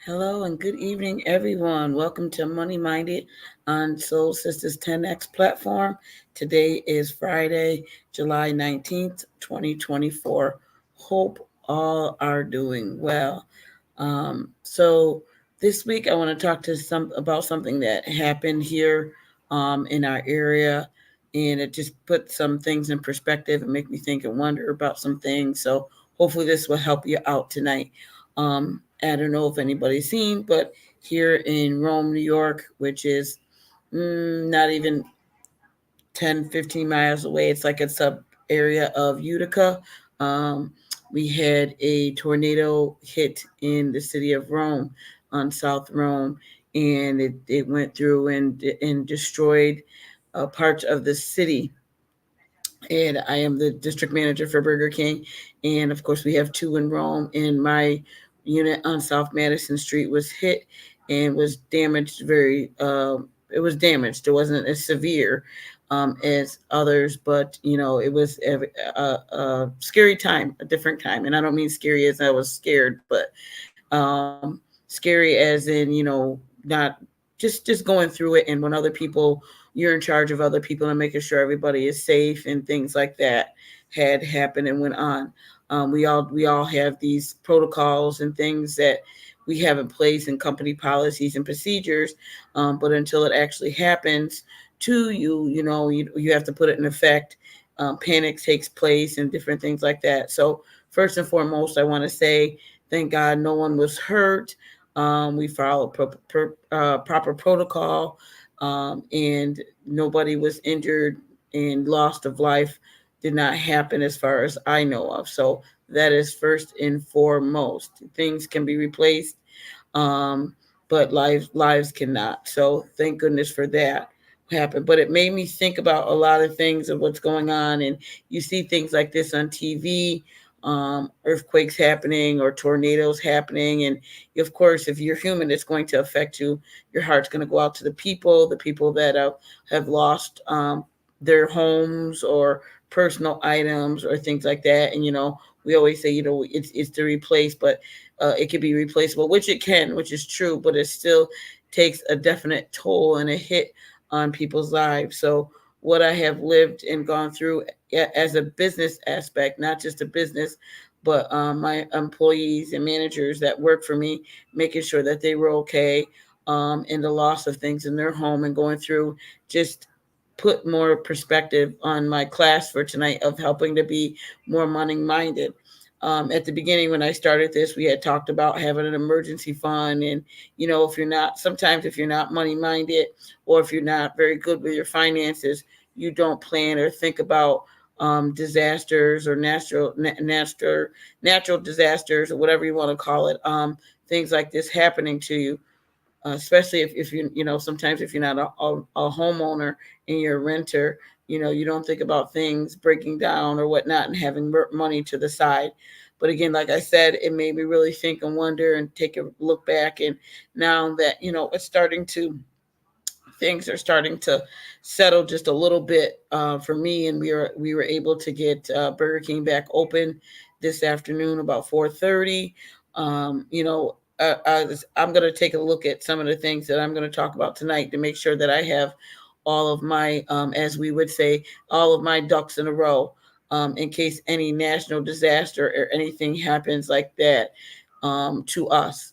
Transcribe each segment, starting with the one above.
Hello and good evening, everyone. Welcome to Money Minded on Soul Sisters 10X platform. Today is Friday, July 19th, 2024. Hope all are doing well. So this week I want to talk to some about something that happened here in our area, and it just put some things in perspective and make me think and wonder about some things. So hopefully this will help you out tonight. I don't know if anybody's seen, but here in Rome, New York, which is not even 10, 15 miles away, it's like a sub area of Utica. Um, we had a tornado hit in the city of Rome on South Rome, and it went through and destroyed parts of the city. And I am the district manager for Burger King. And of course, we have two in Rome. And my unit on South Madison Street was hit and was damaged it was damaged. It wasn't as severe as others, but it was a scary time, a different time. And I don't mean scary as I was scared, but scary as in not just going through it. And when other people, you're in charge of other people and making sure everybody is safe and things like that had happened and went on. We all have these protocols and things that we have in place and company policies and procedures, but until it actually happens to you, you have to put it in effect. Panic takes place and different things like that. So first and foremost, I want to say thank God no one was hurt. We followed proper protocol, and nobody was injured, and loss of life did not happen as far as I know of. So that is first and foremost. Things can be replaced, um, but lives cannot. So thank goodness for that happened. But it made me think about a lot of things of what's going on, and you see things like this on TV. Earthquakes happening or tornadoes happening, and of course, if you're human, it's going to affect you. Your heart's going to go out to the people that have lost their homes or personal items or things like that. And we always say it's to replace, but it can be replaceable, which it can, which is true, but it still takes a definite toll and a hit on people's lives. So what I have lived and gone through as a business aspect, not just a business, but my employees and managers that work for me, making sure that they were okay, and the loss of things in their home and going through, just put more perspective on my class for tonight of helping to be more money minded. At the beginning, when I started this, we had talked about having an emergency fund. And, if you're not money minded, or if you're not very good with your finances, you don't plan or think about disasters or natural disasters or whatever you want to call it. Things like this happening to you, especially if sometimes if you're not a homeowner and you're a renter, you don't think about things breaking down or whatnot and having money to the side. But again, like I said, it made me really think and wonder and take a look back. And now that it's starting to things are starting to settle just a little bit for me, and we were able to get Burger King back open this afternoon about 4:30. I'm going to take a look at some of the things that I'm going to talk about tonight to make sure that I have all of my, as we would say, all of my ducks in a row, in case any national disaster or anything happens like that to us.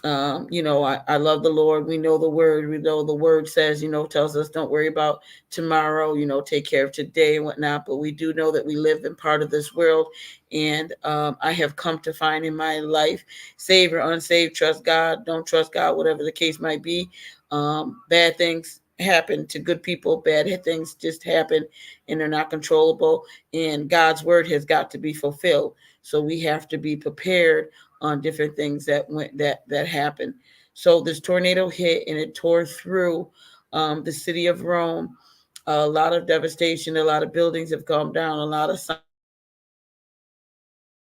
I love the Lord. We know the word. We know the word says, tells us don't worry about tomorrow, take care of today and whatnot. But we do know that we live in part of this world. And I have come to find in my life, saved or unsaved, trust God, don't trust God, whatever the case might be. Bad things happen to good people. Bad things just happen and they're not controllable. And God's word has got to be fulfilled. So we have to be prepared on different things that happened. So this tornado hit and it tore through the city of Rome. A lot of devastation. A lot of buildings have come down. A lot of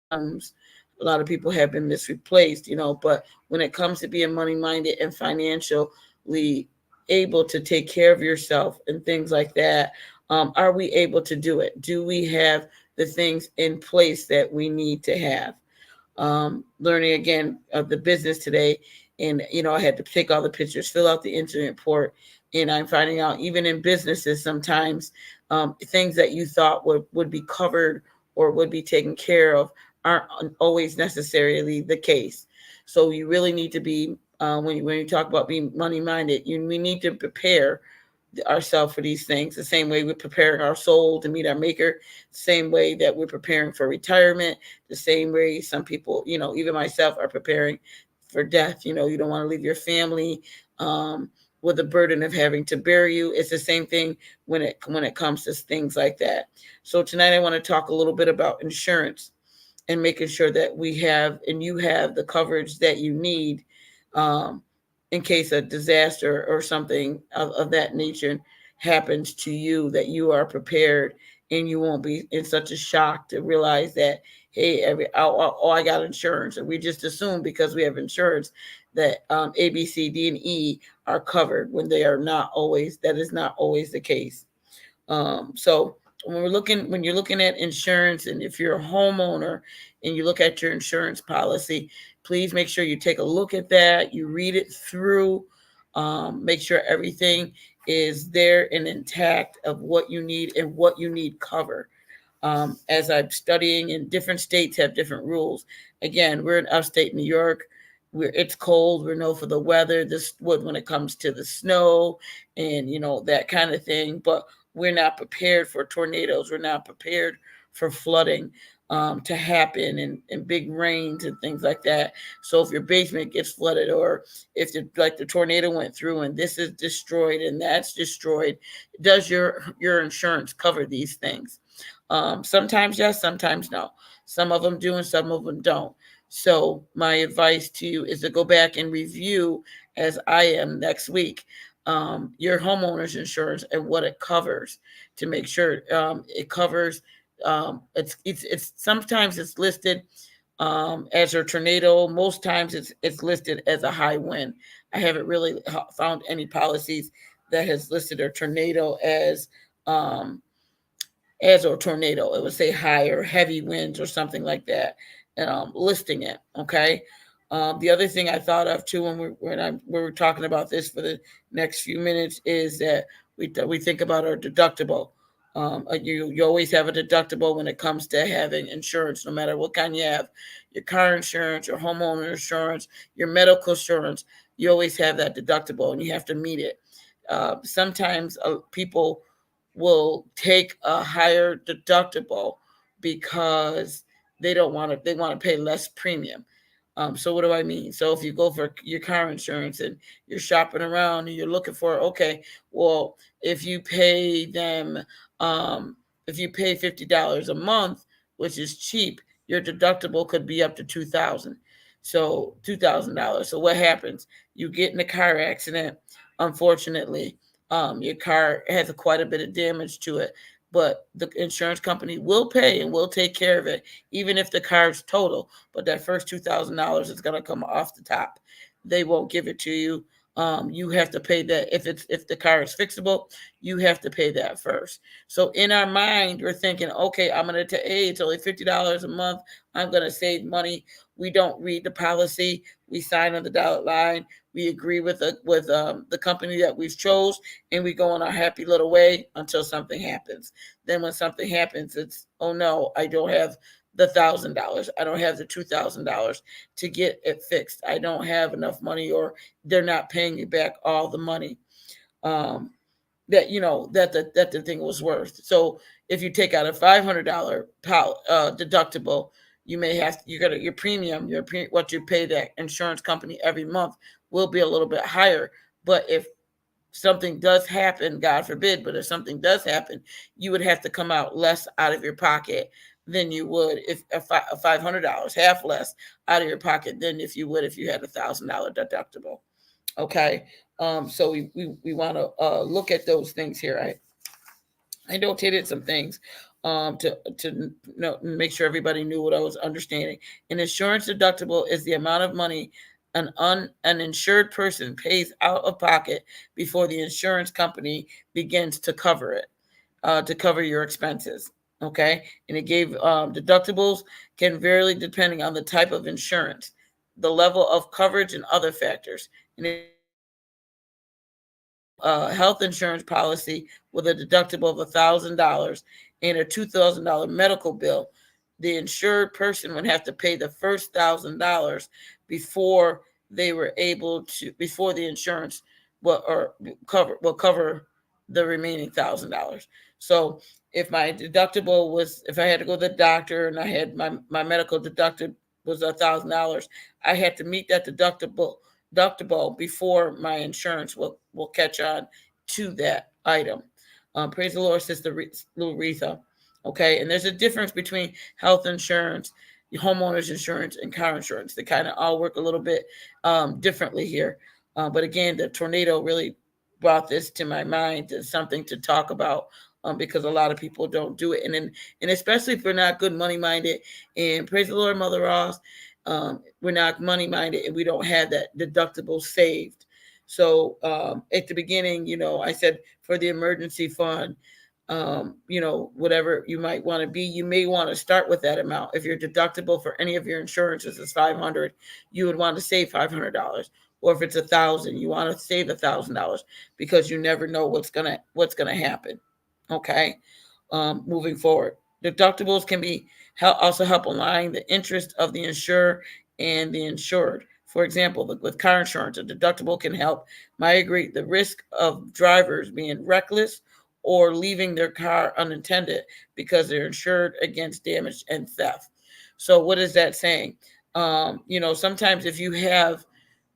homes. A lot of people have been misreplaced. But when it comes to being money minded and financially able to take care of yourself and things like that, are we able to do it? Do we have the things in place that we need to have? Learning again of the business today, And, I had to take all the pictures, fill out the incident report. And I'm finding out, even in businesses, sometimes things that you thought would be covered or would be taken care of aren't always necessarily the case. So you really need to be, when you talk about being money minded, we need to prepare ourselves for these things the same way we're preparing our soul to meet our maker, the same way that we're preparing for retirement, the same way some people, even myself, are preparing for death. You don't want to leave your family with the burden of having to bury you. It's the same thing when it comes to things like that. So tonight I want to talk a little bit about insurance and making sure that we have and you have the coverage that you need um, in case a disaster or something of that nature happens to you, that you are prepared and you won't be in such a shock to realize that, hey, I got insurance. And we just assume because we have insurance that A, B, C, D, and E are covered when they are not always. That is not always the case. So when you're looking at insurance, and if you're a homeowner and you look at your insurance policy, please make sure you take a look at that. You read it through. Make sure everything is there and intact of what you need and what you need covered. As I'm studying, and different states have different rules. Again, we're in upstate New York. It's cold. We're known for the weather. This wood when it comes to the snow and that kind of thing. But we're not prepared for tornadoes. We're not prepared for flooding to happen, and big rains and things like that. So if your basement gets flooded, or if the tornado went through and this is destroyed and that's destroyed, does your insurance cover these things? Sometimes yes, sometimes no. Some of them do and some of them don't. So my advice to you is to go back and review, as I am next week, your homeowner's insurance and what it covers, to make sure it covers. It's sometimes it's listed as a tornado. Most times it's listed as a high wind. I haven't really found any policies that has listed a tornado as a tornado. It would say high or heavy winds or something like that, listing it. Okay. The other thing I thought of too when we were talking about this for the next few minutes is that we think about our deductible. You always have a deductible when it comes to having insurance, no matter what kind you have. Your car insurance, your homeowner insurance, your medical insurance. You always have that deductible, and you have to meet it. Sometimes people will take a higher deductible because they want to pay less premium. So what do I mean? So if you go for your car insurance and you're shopping around and you're looking for, okay, well, if you pay them, if you pay $50 a month, which is cheap, your deductible could be up to $2,000. So $2,000. So what happens? You get in a car accident, unfortunately, your car has quite a bit of damage to it, but the insurance company will pay and will take care of it, even if the car's total. But that first $2,000 is going to come off the top. They won't give it to you. You have to pay that. If the car is fixable, you have to pay that first. So in our mind, we're thinking, okay, I'm going to hey, it's only $50 a month. I'm going to save money. We don't read the policy. We sign on the dotted line. We agree with the company that we've chose, and we go on our happy little way until something happens. Then when something happens, it's, oh no, I don't have the $1,000. I don't have the $2,000 to get it fixed. I don't have enough money, or they're not paying you back all the money that the thing was worth. So if you take out a $500 deductible, you may have your premium, what you pay that insurance company every month will be a little bit higher. But if something does happen, God forbid, but if something does happen, you would have to come out less out of your pocket than you would if $500, half less out of your pocket than if you would if you had $1,000 deductible. Okay. So we want to look at those things here. I notated some things to make sure everybody knew what I was understanding. An insurance deductible is the amount of money an insured person pays out of pocket before the insurance company begins to cover it, to cover your expenses. Okay, and it gave deductibles can vary depending on the type of insurance. the level of coverage and other factors. And health insurance policy with a deductible of $1,000 and a $2,000 medical bill, the insured person would have to pay the first $1,000 before they were able to, before the insurance will cover the remaining $1,000. So if my deductible was, if I had to go to the doctor and I had my medical deducted was $1,000, I had to meet that deductible before my insurance will catch on to that item. Praise the Lord, Sister Louretha. Okay, and there's a difference between health insurance, homeowners insurance, and car insurance. They kind of all work a little bit differently here. But again, the tornado really brought this to my mind as something to talk about, because a lot of people don't do it, and especially if we're not good money minded. And praise the Lord, Mother Ross, we're not money minded and we don't have that deductible saved. So at the beginning, I said for the emergency fund, whatever you might want to be, you may want to start with that amount. If your deductible for any of your insurances is $500, you would want to save $500. Or if it's $1,000, you want to save $1,000 because you never know what's gonna happen. Okay, moving forward, deductibles can be also help align the interest of the insurer and the insured. For example, with car insurance, a deductible can help mitigate the risk of drivers being reckless or leaving their car unattended because they're insured against damage and theft. So what is that saying? Sometimes if you have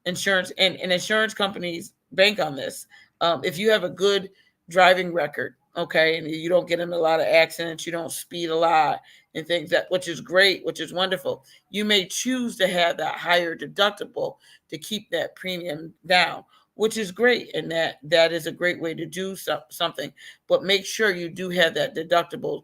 insurance, and insurance companies bank on this, if you have a good driving record, okay, and you don't get in a lot of accidents, you don't speed a lot and things, that which is great, which is wonderful, you may choose to have that higher deductible to keep that premium down, which is great, and that is a great way to do something. But make sure you do have that deductible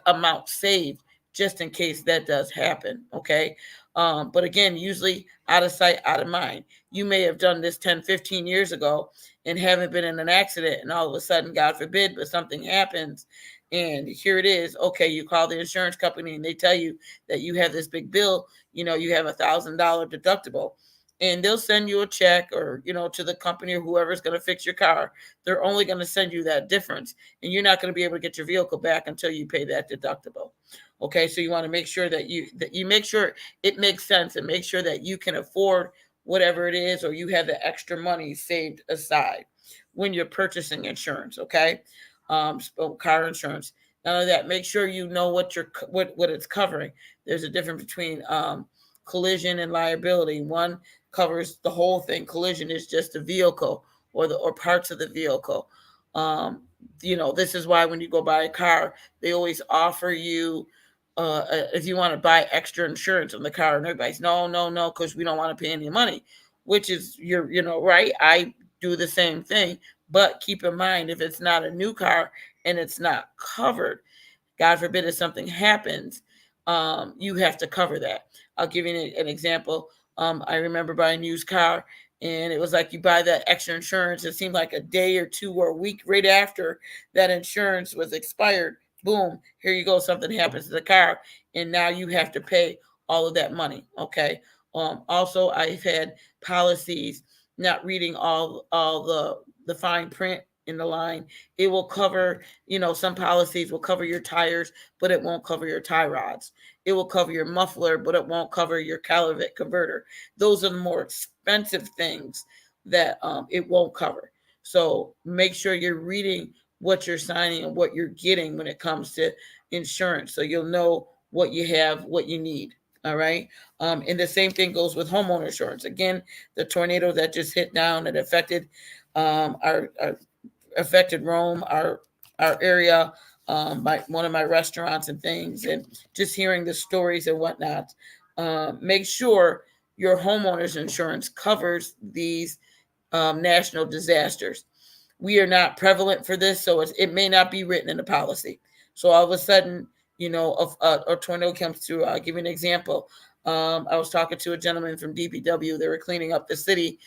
amount saved just in case that does happen. Okay. But again, usually out of sight, out of mind. You may have done this 10, 15 years ago and haven't been in an accident, and all of a sudden, God forbid, but something happens. And here it is. Okay, you call the insurance company and they tell you that you have this big bill, you have $1,000 deductible. And they'll send you a check, or to the company or whoever's going to fix your car. They're only going to send you that difference, and you're not going to be able to get your vehicle back until you pay that deductible. Okay, so you want to make sure that you make sure it makes sense, and make sure that you can afford whatever it is, or you have the extra money saved aside when you're purchasing insurance. Okay, car insurance. None of that. Make sure you know what it's covering. There's a difference between collision and liability. One covers the whole thing. Collision is just the vehicle or parts of the vehicle. This is why when you go buy a car, they always offer you, if you want to buy extra insurance on the car, and everybody's no, because we don't want to pay any money, which is right. I do the same thing, but keep in mind, if it's not a new car and it's not covered, God forbid if something happens, you have to cover that. I'll give you an example. I remember buying a used car, and it was like you buy that extra insurance. It seemed like a day or two or a week right after that insurance was expired. Boom, here you go. Something happens to the car, and now you have to pay all of that money. Okay. Also, I've had policies not reading all the fine print in the line. It will cover, some policies will cover your tires, but it won't cover your tie rods. It will cover your muffler, but it won't cover your calibrate converter. Those are the more expensive things that it won't cover. So make sure you're reading what you're signing and what you're getting when it comes to insurance, so you'll know what you have, what you need. All right. And the same thing goes with homeowner insurance. Again, the tornado that just hit down, it affected our affected Rome, our area, one of my restaurants and things, and just hearing the stories and whatnot. Make sure your homeowner's insurance covers these national disasters. We are not prevalent for this, so it may not be written in the policy. So all of a sudden, a tornado comes through. I'll give you an example. I was talking to a gentleman from DPW. They were cleaning up the city,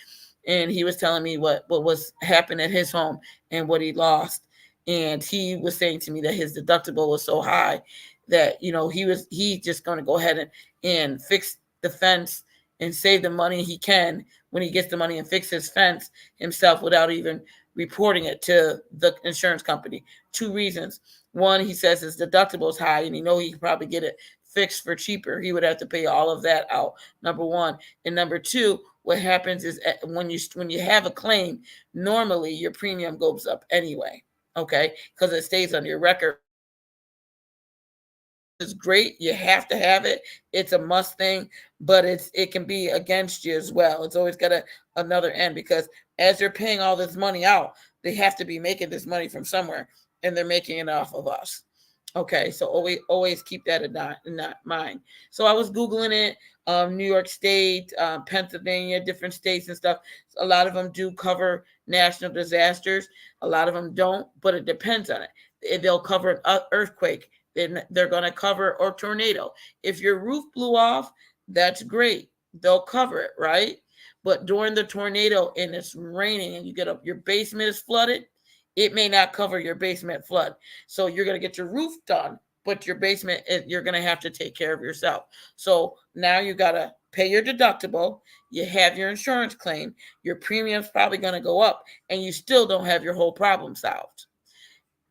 and he was telling me what was happened at his home and what he lost. And he was saying to me that his deductible was so high that he just going to go ahead and fix the fence and save the money he can when he gets the money and fix his fence himself without even reporting it to the insurance company. Two reasons. One, he says his deductible is high and he could probably get it fixed for cheaper. He would have to pay all of that out, number one. And number two, what happens is when you have a claim, normally your premium goes up anyway, okay, because it stays on your record. It's great. You have to have it. It's a must thing, but it can be against you as well. It's always got another end, because as they're paying all this money out, they have to be making this money from somewhere, and they're making it off of us. Okay, so always keep that in mind. So I was Googling it, New York State, Pennsylvania, different states and stuff. A lot of them do cover national disasters. A lot of them don't, but it depends on it. They'll cover an earthquake. Then they're going to cover or tornado. If your roof blew off, that's great. They'll cover it, right? But during the tornado and it's raining and you get up, your basement is flooded, it may not cover your basement flood. So you're going to get your roof done, but your basement, you're going to have to take care of yourself. So now you got to pay your deductible. You have your insurance claim. Your premium's probably going to go up, and you still don't have your whole problem solved.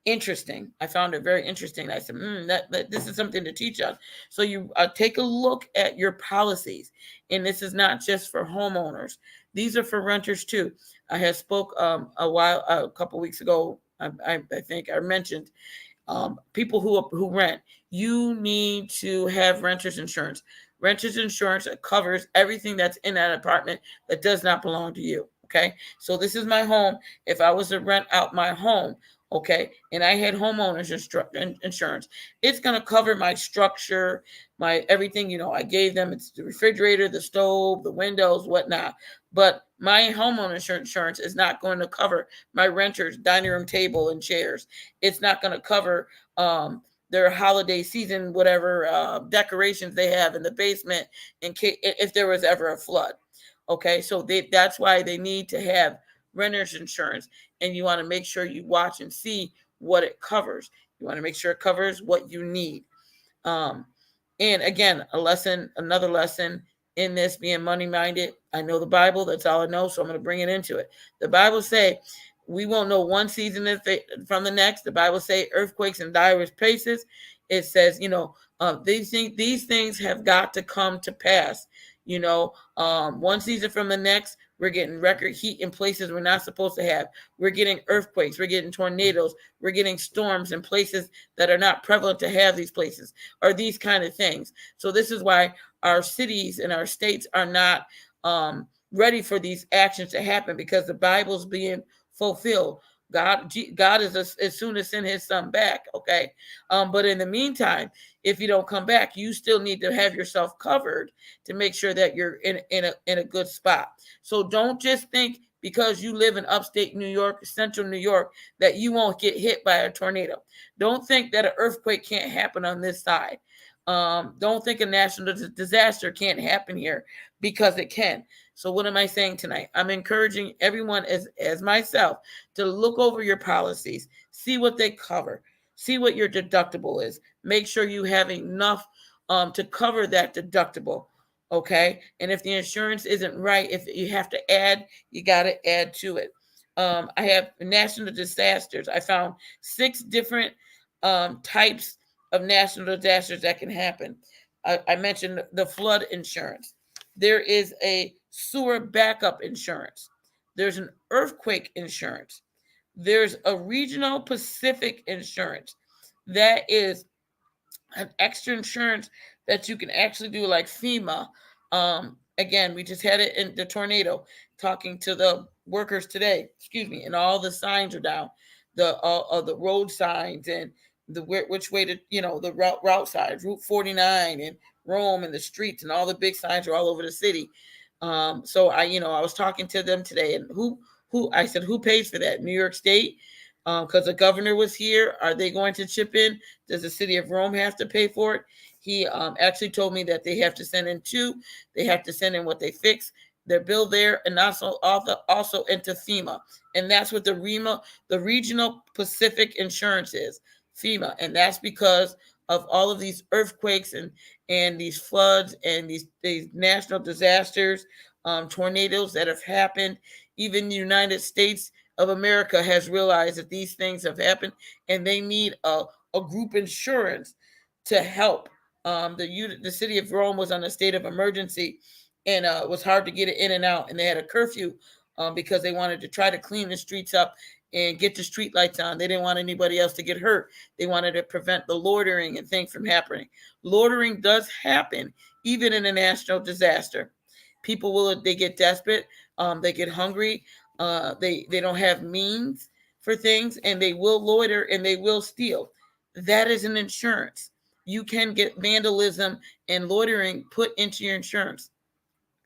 Interesting. I found it very interesting. I said, that this is something to teach us. So you take a look at your policies, and this is not just for homeowners. These are for renters too. I had spoke a couple weeks ago. I think I mentioned people who rent. You need to have renters insurance. Renters insurance covers everything that's in that apartment that does not belong to you. Okay, so this is my home. If I was to rent out my home, okay, and I had homeowners insurance, it's going to cover my structure, my everything. I gave them, it's the refrigerator, the stove, the windows, whatnot. But my homeowner insurance is not going to cover my renters' dining room table and chairs. It's not going to cover their holiday season, whatever decorations they have in the basement, in case if there was ever a flood. Okay, so that's why they need to have renter's insurance, and you want to make sure you watch and see what it covers. You want to make sure it covers what you need. And again, another lesson in this, being money minded. I know the Bible, that's all I know, so I'm going to bring it into it. The Bible say we won't know one season from the next. The Bible say earthquakes in diverse places. It says, these things have got to come to pass. One season from the next, we're getting record heat in places we're not supposed to have. We're getting earthquakes. We're getting tornadoes. We're getting storms in places that are not prevalent to have these places, or these kind of things. So this is why our cities and our states are not ready for these actions to happen, because the Bible's being fulfilled. God is as soon as send his son back. Okay. But in the meantime, if you don't come back, you still need to have yourself covered to make sure that you're in a good spot. So don't just think because you live in upstate New York, central New York, that you won't get hit by a tornado. Don't think that an earthquake can't happen on this side. Don't think a national disaster can't happen here, because it can. So what am I saying tonight? I'm encouraging everyone as myself to look over your policies, see what they cover, see what your deductible is. Make sure you have enough to cover that deductible. Okay. And if the insurance isn't right, if you have to add, you got to add to it. I have national disasters. I found 6 different types of national disasters that can happen. I mentioned the flood insurance. There is a sewer backup insurance. There's an earthquake insurance. There's a regional Pacific insurance. That is an extra insurance that you can actually do, like FEMA. Again, we just had it in the tornado, talking to the workers today, and all the signs are down, the road signs, and which way to, the route signs, Route 49 and Rome, and the streets, and all the big signs are all over the city. So I was talking to them today, and I said, who pays for that? New York State? Because the governor was here. Are they going to chip in? Does the city of Rome have to pay for it? He actually told me that they have to send in 2. They have to send in what they fix, their bill there, and also into FEMA. And that's what the regional Pacific insurance is, FEMA. And that's because of all of these earthquakes and these floods and these national disasters, tornadoes that have happened. Even the United States of America has realized that these things have happened, and they need a group insurance to help. The city of Rome was on a state of emergency, and it was hard to get it in and out, and they had a curfew because they wanted to try to clean the streets up and get the street lights on. They didn't want anybody else to get hurt. They wanted to prevent the loitering and things from happening. Loitering does happen even in a national disaster. People they get desperate, they get hungry, they don't have means for things, and they will loiter and they will steal. That is an insurance. You can get vandalism and loitering put into your insurance.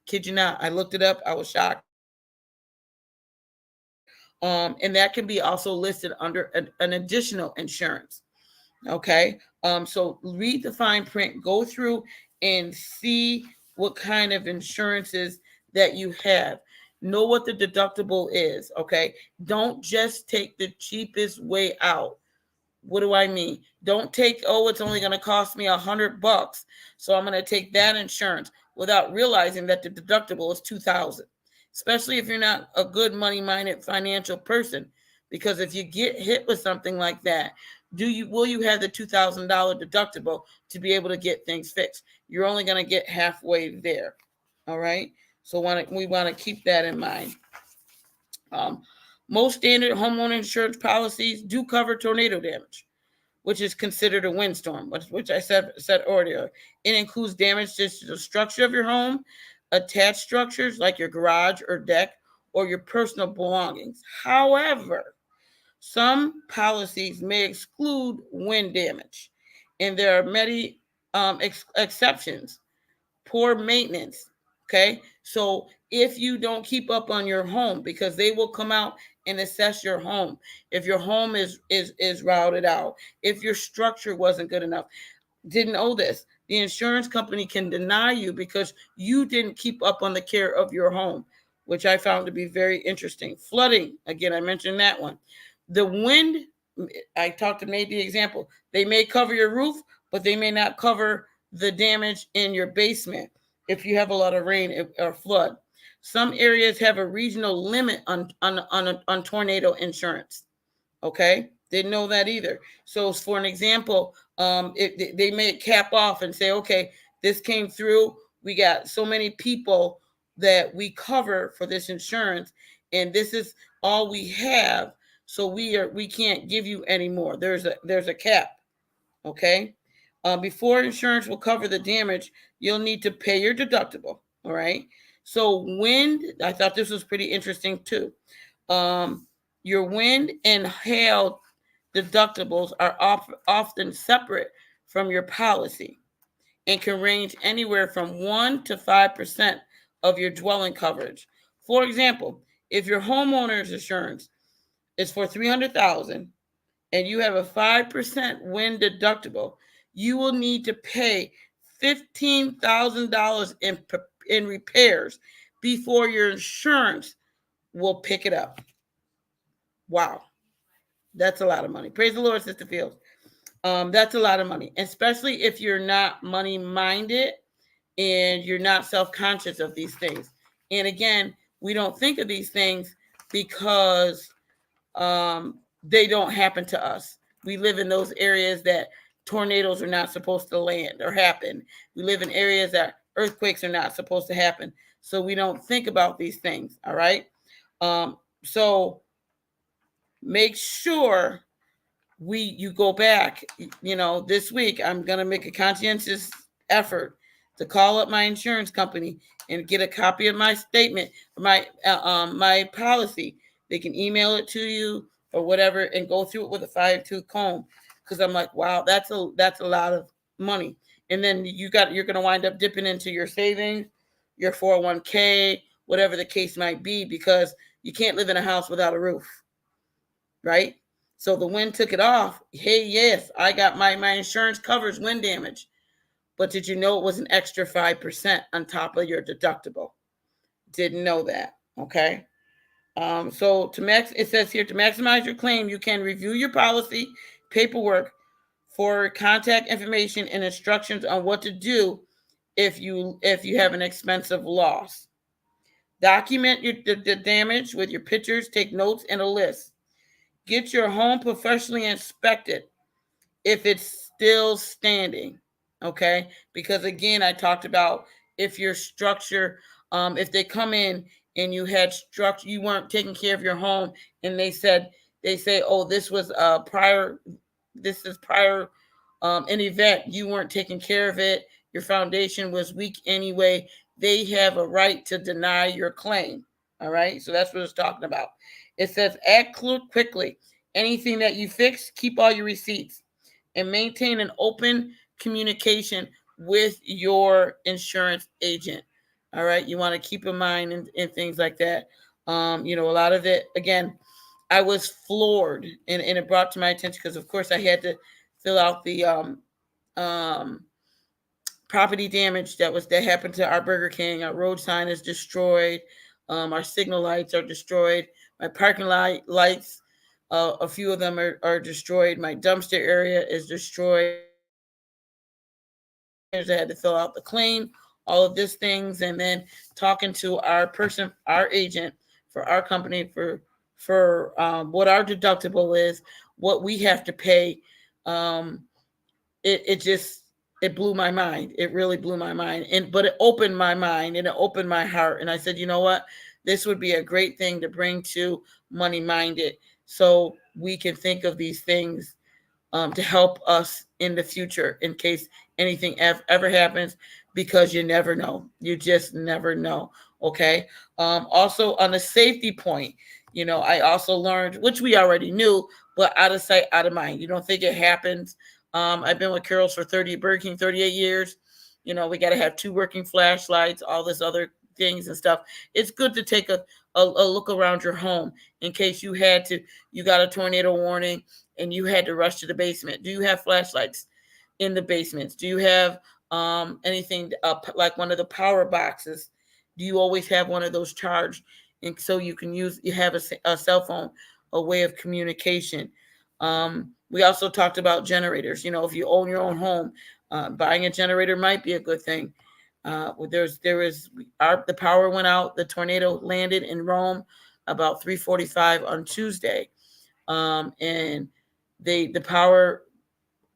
Kid you not, I looked it up. I was shocked. And that can be also listed under an additional insurance. Okay. So read the fine print, go through and see what kind of insurances that you have. Know what the deductible is. Okay. Don't just take the cheapest way out. What do I mean? Don't take, oh, it's only going to cost me $100, so I'm going to take that insurance without realizing that the deductible is $2,000. Especially if you're not a good money-minded financial person, because if you get hit with something like that, will you have the $2,000 deductible to be able to get things fixed? You're only going to get halfway there. All right. So we want to keep that in mind. Most standard homeowner insurance policies do cover tornado damage, which is considered a windstorm, which I said earlier. It includes damage to the structure of your home, attached structures like your garage or deck, or your personal belongings. However, some policies may exclude wind damage, and there are many exceptions. Poor maintenance. Okay, so if you don't keep up on your home, because they will come out and assess your home, if your home is routed out, if your structure wasn't good enough. Didn't know this. The insurance company can deny you because you didn't keep up on the care of your home, which I found to be very interesting. Flooding, again, I mentioned that one. The wind, I made the example. They may cover your roof, but they may not cover the damage in your basement if you have a lot of rain or flood. Some areas have a regional limit on tornado insurance. Okay, didn't know that either. So for an example, they may cap off and say, okay, this came through. We got so many people that we cover for this insurance, and this is all we have. So we can't give you any more. There's a cap. Okay. Before insurance will cover the damage, you'll need to pay your deductible. All right. So wind, I thought this was pretty interesting too. Your wind and hail deductibles are often separate from your policy and can range anywhere from 1 to 5% of your dwelling coverage. For example, if your homeowner's insurance is for $300,000 and you have a 5% wind deductible, you will need to pay $15,000 in repairs before your insurance will pick it up. Wow. That's a lot of money. Praise the Lord, Sister Fields. That's a lot of money, especially if you're not money minded and you're not self-conscious of these things. And again, we don't think of these things because they don't happen to us. We live in those areas that tornadoes are not supposed to land or happen. We live in areas that earthquakes are not supposed to happen. So we don't think about these things. All right. So make sure you go back. This week I'm going to make a conscientious effort to call up my insurance company and get a copy of my statement, my policy. They can email it to you or whatever and go through it with a fine-tooth comb, because I'm like, wow, that's a lot of money. And then you're going to wind up dipping into your savings, your 401k, whatever the case might be, because you can't live in a house without a roof, right? So the wind took it off. Hey, yes, I got my insurance covers wind damage. But did you know it was an extra 5% on top of your deductible? Didn't know that. Okay. So it says here, to maximize your claim, you can review your policy paperwork for contact information and instructions on what to do if you have an expensive loss. Document the damage with your pictures, take notes and a list. Get your home professionally inspected if it's still standing. Okay? Because again, I talked about if your structure, if they come in and you had structure, you weren't taking care of your home, and they say, oh, this was prior, this is prior an event, you weren't taking care of it, your foundation was weak anyway, they have a right to deny your claim. All right, so that's what it's talking about. It says act quickly. Anything that you fix, keep all your receipts and maintain an open communication with your insurance agent. All right, you want to keep in mind and things like that. A lot of it, again, I was floored, and it brought to my attention because, of course, I had to fill out the um, property damage that happened to our Burger King. Our road sign is destroyed. Our signal lights are destroyed. My parking lights, a few of them are destroyed. My dumpster area is destroyed. I had to fill out the claim, all of these things, and then talking to our agent for our company for what our deductible is, what we have to pay. Um, it blew my mind. It really blew my mind, but it opened my mind and it opened my heart. And I said, you know what, this would be a great thing to bring to Money Minded, so we can think of these things to help us in the future in case anything ever happens, because you never know. You just never know. Okay. Also, on the safety point, I also learned, which we already knew, but out of sight, out of mind. You don't think it happens. I've been with Carol's for Burger King, 38 years. We got to have 2 working flashlights, all this other things and stuff. It's good to take a look around your home in case you got a tornado warning and you had to rush to the basement. Do you have flashlights in the basements? Do you have anything like one of the power boxes? Do you always have one of those charged? And so you have a cell phone, a way of communication. We also talked about generators. If you own your own home, buying a generator might be a good thing. The power went out. The tornado landed in Rome about 3:45 on Tuesday, and the power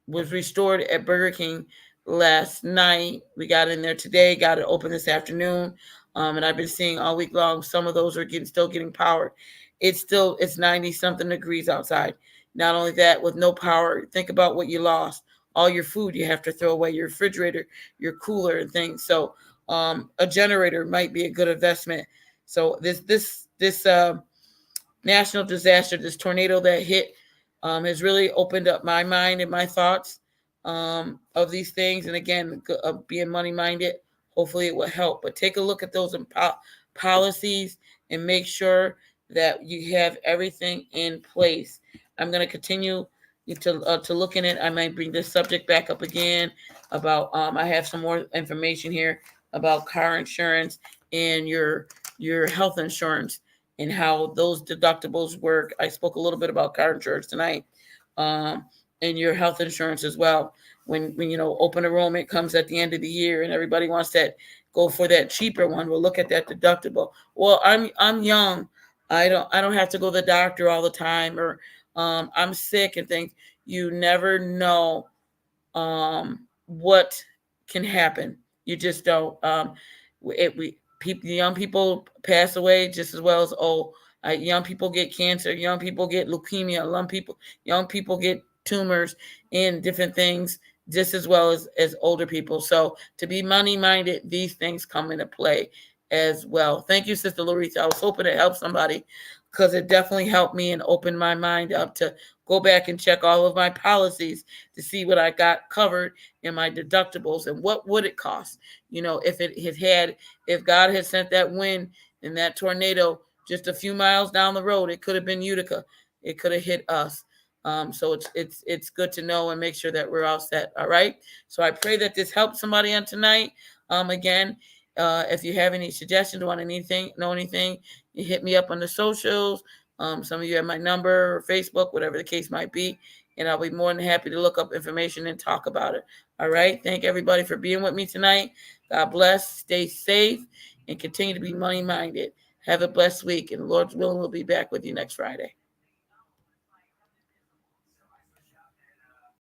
was restored at Burger King last night. We got in there today, got it open this afternoon, and I've been seeing all week long. Some of those are still getting powered. It's 90 something degrees outside. Not only that, with no power, think about what you lost. All your food you have to throw away, your refrigerator, your cooler, and things. So a generator might be a good investment. So this national disaster, this tornado that hit, has really opened up my mind and my thoughts of these things. And again, being money minded, hopefully it will help. But take a look at those policies and make sure that you have everything in place. I'm going to continue to look in it. I might bring this subject back up again about I have some more information here about car insurance and your health insurance and how those deductibles work. I spoke a little bit about car insurance tonight, and your health insurance as well. When open enrollment comes at the end of the year and everybody wants that, go for that cheaper one. We'll look at that deductible. Well, I'm young. I don't have to go to the doctor all the time, or I'm sick and things. You never know what can happen. You just don't. Young people pass away just as well as young people get cancer, young people get leukemia, young people get tumors and different things just as well as older people. So to be money minded, these things come into play as well. Thank you, Sister Larissa. I was hoping it helped somebody, because it definitely helped me and opened my mind up to go back and check all of my policies to see what I got covered in my deductibles and what would it cost. If God had sent that wind and that tornado just a few miles down the road, it could have been Utica. It could have hit us. So it's good to know and make sure that we're all set. All right. So I pray that this helps somebody on tonight. Again, if you have any suggestions, know anything, you hit me up on the socials. Some of you have my number or Facebook, whatever the case might be, and I'll be more than happy to look up information and talk about it. All right. Thank everybody for being with me tonight. God bless. Stay safe and continue to be money minded. Have a blessed week, and Lord's willing, we'll be back with you next Friday.